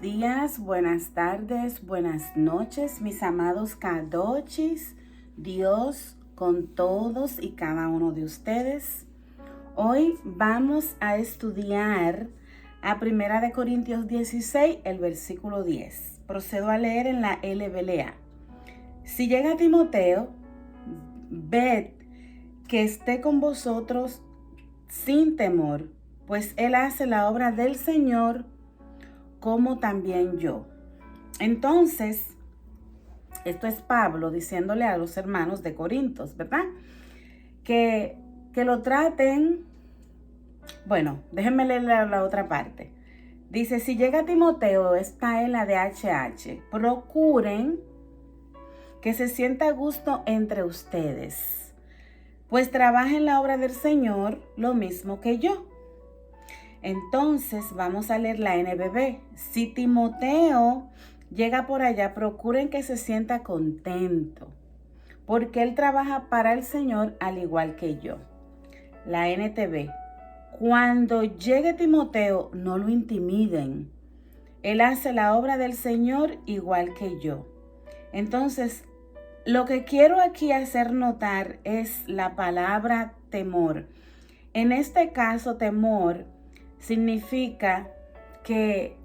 días, buenas tardes, buenas noches, mis amados Kadochis, Dios con todos y cada uno de ustedes. Hoy vamos a estudiar a 1 Corintios 16, el versículo 10. Procedo a leer en la LBLA. Si llega Timoteo, ved que esté con vosotros sin temor, pues él hace la obra del Señor como también yo. Entonces, esto es Pablo diciéndole a los hermanos de Corintios, ¿verdad? Que lo traten. Bueno, déjenme leer la otra parte. Dice, si llega Timoteo, está en la de HH, procuren que se sienta a gusto entre ustedes, pues trabaja en la obra del Señor lo mismo que yo. Entonces vamos a leer la NBB. Si Timoteo llega por allá, procuren que se sienta contento, porque él trabaja para el Señor al igual que yo. La NTV. Cuando llegue Timoteo, no lo intimiden. Él hace la obra del Señor igual que yo. Entonces, lo que quiero aquí hacer notar es la palabra temor. En este caso, temor significa que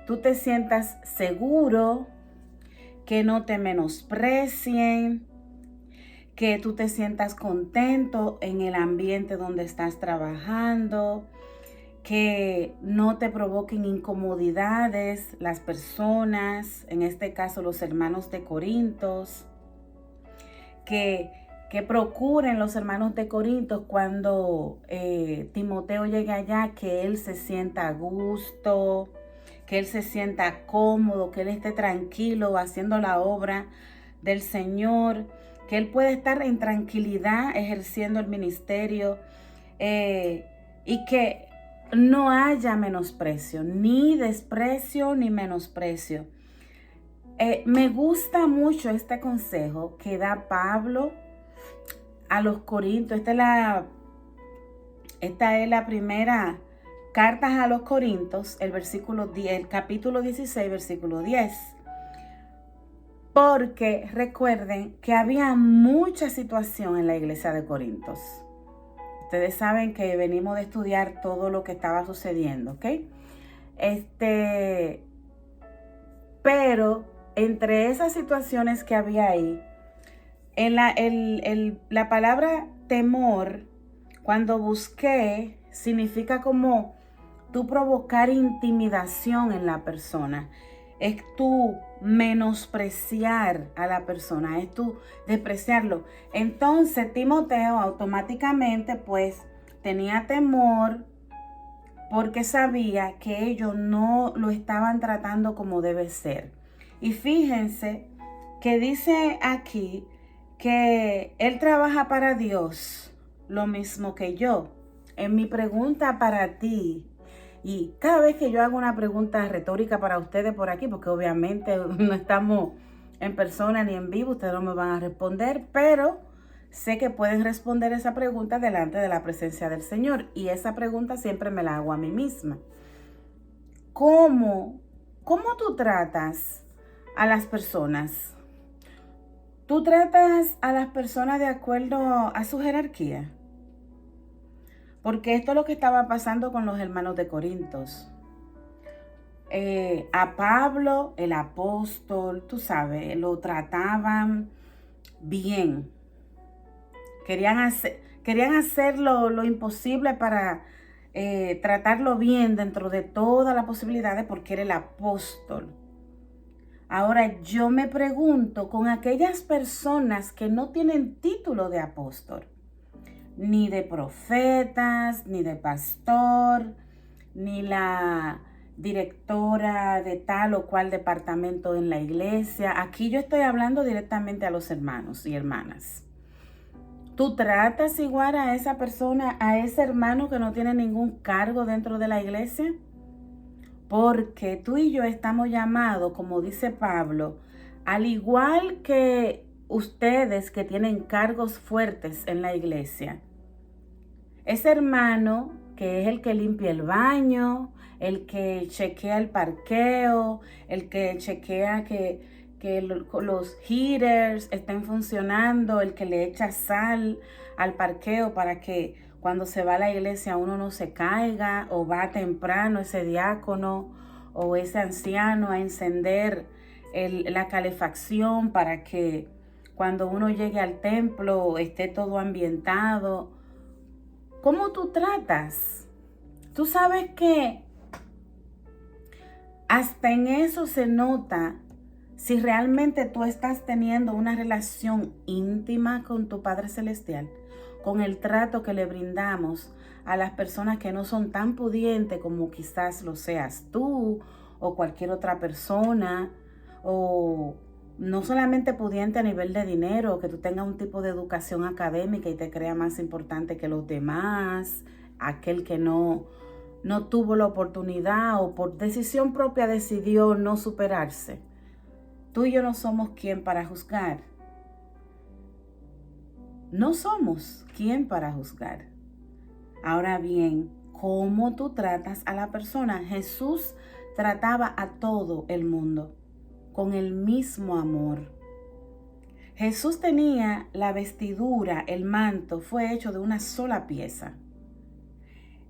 tú te sientas seguro, que no te menosprecien, que tú te sientas contento en el ambiente donde estás trabajando, que no te provoquen incomodidades las personas, en este caso los hermanos de Corintios, que procuren los hermanos de Corintios cuando Timoteo llegue allá, que él se sienta a gusto, que él se sienta cómodo, que él esté tranquilo haciendo la obra del Señor, que él pueda estar en tranquilidad ejerciendo el ministerio y que no haya menosprecio, ni desprecio, ni menosprecio. Me gusta mucho este consejo que da Pablo a los Corintios. Esta es la primera carta a los Corintios, el capítulo 16, versículo 10. Porque recuerden que había mucha situación en la iglesia de Corintios. Ustedes saben que venimos de estudiar todo lo que estaba sucediendo, ¿ok? Pero entre esas situaciones que había ahí, la palabra temor, cuando busqué, significa como tú provocar intimidación en la persona. Es tú menospreciar a la persona, es tú despreciarlo. Entonces Timoteo automáticamente pues tenía temor porque sabía que ellos no lo estaban tratando como debe ser. Y fíjense que dice aquí que él trabaja para Dios lo mismo que yo. En mi pregunta para ti, y cada vez que yo hago una pregunta retórica para ustedes por aquí, porque obviamente no estamos en persona ni en vivo, ustedes no me van a responder, pero sé que pueden responder esa pregunta delante de la presencia del Señor. Y esa pregunta siempre me la hago a mí misma. ¿Cómo tú tratas a las personas? ¿Tú tratas a las personas de acuerdo a su jerarquía? Porque esto es lo que estaba pasando con los hermanos de Corintios. A Pablo, el apóstol, tú sabes, lo trataban bien. Querían hacer lo imposible para tratarlo bien dentro de todas las posibilidades porque era el apóstol. Ahora yo me pregunto, con aquellas personas que no tienen título de apóstol, ni de profetas, ni de pastor, ni la directora de tal o cual departamento en la iglesia. Aquí yo estoy hablando directamente a los hermanos y hermanas. ¿Tú tratas igual a esa persona, a ese hermano que no tiene ningún cargo dentro de la iglesia? Porque tú y yo estamos llamados, como dice Pablo, al igual que ustedes que tienen cargos fuertes en la iglesia. Ese hermano que es el que limpia el baño, el que chequea el parqueo, el que chequea que los heaters estén funcionando, el que le echa sal al parqueo para que cuando se va a la iglesia uno no se caiga, o va temprano ese diácono o ese anciano a encender la calefacción para que cuando uno llegue al templo esté todo ambientado. ¿Cómo tú tratas? Tú sabes que hasta en eso se nota si realmente tú estás teniendo una relación íntima con tu Padre Celestial, con el trato que le brindamos a las personas que no son tan pudientes como quizás lo seas tú o cualquier otra persona, o no solamente pudiente a nivel de dinero, que tú tengas un tipo de educación académica y te crea más importante que los demás, aquel que no tuvo la oportunidad o por decisión propia decidió no superarse. Tú y yo no somos quien para juzgar. No somos quien para juzgar. Ahora bien, ¿cómo tú tratas a la persona? Jesús trataba a todo el mundo con el mismo amor. Jesús tenía la vestidura, el manto, fue hecho de una sola pieza,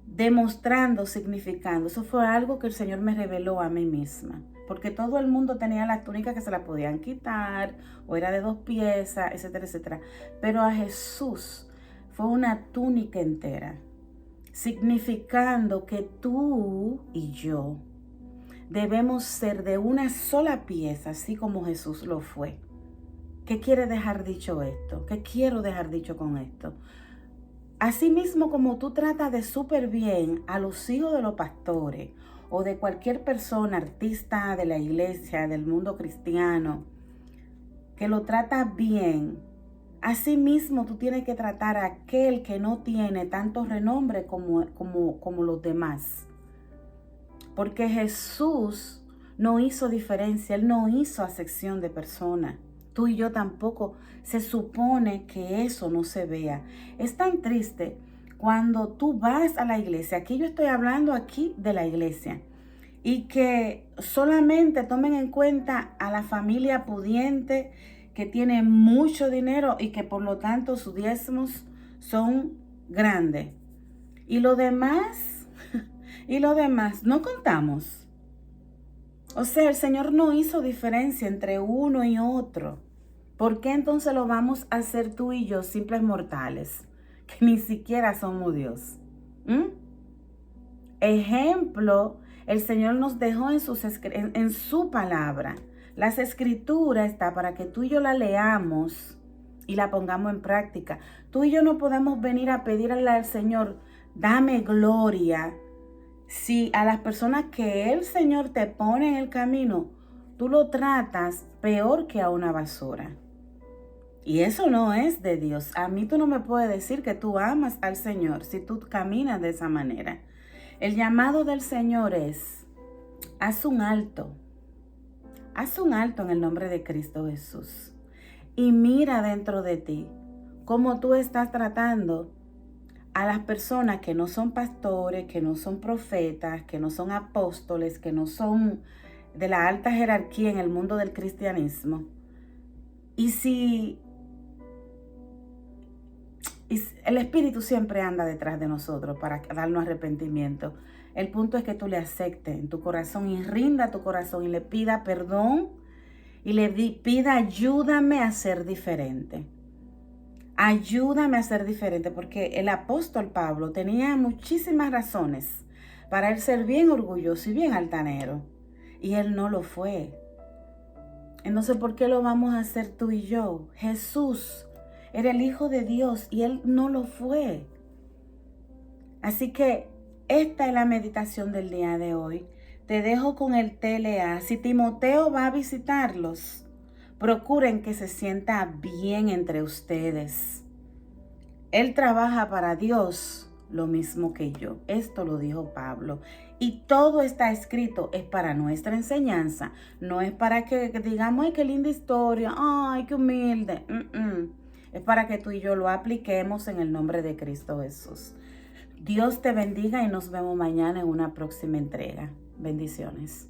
demostrando, significando. Eso fue algo que el Señor me reveló a mí misma, porque todo el mundo tenía las túnicas que se la podían quitar, o era de 2 piezas, etcétera, etcétera. Pero a Jesús fue una túnica entera, significando que tú y yo debemos ser de una sola pieza, así como Jesús lo fue. ¿Qué quiere dejar dicho esto? ¿Qué quiero dejar dicho con esto? Asimismo, como tú tratas de súper bien a los hijos de los pastores o de cualquier persona, artista de la iglesia, del mundo cristiano, que lo tratas bien, asimismo tú tienes que tratar a aquel que no tiene tanto renombre como los demás. Porque Jesús no hizo diferencia, Él no hizo acepción de personas. Tú y yo tampoco. Se supone que eso no se vea. Es tan triste cuando tú vas a la iglesia. Aquí yo estoy hablando aquí de la iglesia. Y que solamente tomen en cuenta a la familia pudiente que tiene mucho dinero y que por lo tanto sus diezmos son grandes. Y lo demás no contamos. O sea, el Señor no hizo diferencia entre uno y otro. ¿Por qué entonces lo vamos a hacer tú y yo, simples mortales, que ni siquiera somos Dios? Ejemplo, el Señor nos dejó en su palabra. Las escrituras está para que tú y yo la leamos y la pongamos en práctica. Tú y yo no podemos venir a pedirle al Señor, dame gloria, si a las personas que el Señor te pone en el camino, tú lo tratas peor que a una basura. Y eso no es de Dios. A mí tú no me puedes decir que tú amas al Señor si tú caminas de esa manera. El llamado del Señor es, haz un alto. Haz un alto en el nombre de Cristo Jesús. Y mira dentro de ti cómo tú estás tratando a las personas que no son pastores, que no son profetas, que no son apóstoles, que no son de la alta jerarquía en el mundo del cristianismo. Y si el Espíritu siempre anda detrás de nosotros para darnos arrepentimiento. El punto es que tú le aceptes en tu corazón y rinda tu corazón y le pida perdón y le pida ayúdame a ser diferente. Ayúdame a ser diferente, porque el apóstol Pablo tenía muchísimas razones para él ser bien orgulloso y bien altanero. Y él no lo fue. Entonces, ¿por qué lo vamos a hacer tú y yo? Jesús era el Hijo de Dios y él no lo fue. Así que esta es la meditación del día de hoy. Te dejo con el TLA. Si Timoteo va a visitarlos, procuren que se sienta bien entre ustedes. Él trabaja para Dios lo mismo que yo. Esto lo dijo Pablo. Y todo está escrito, es para nuestra enseñanza. No es para que digamos, ay, qué linda historia, ay, qué humilde. Es para que tú y yo lo apliquemos en el nombre de Cristo Jesús. Dios te bendiga y nos vemos mañana en una próxima entrega. Bendiciones.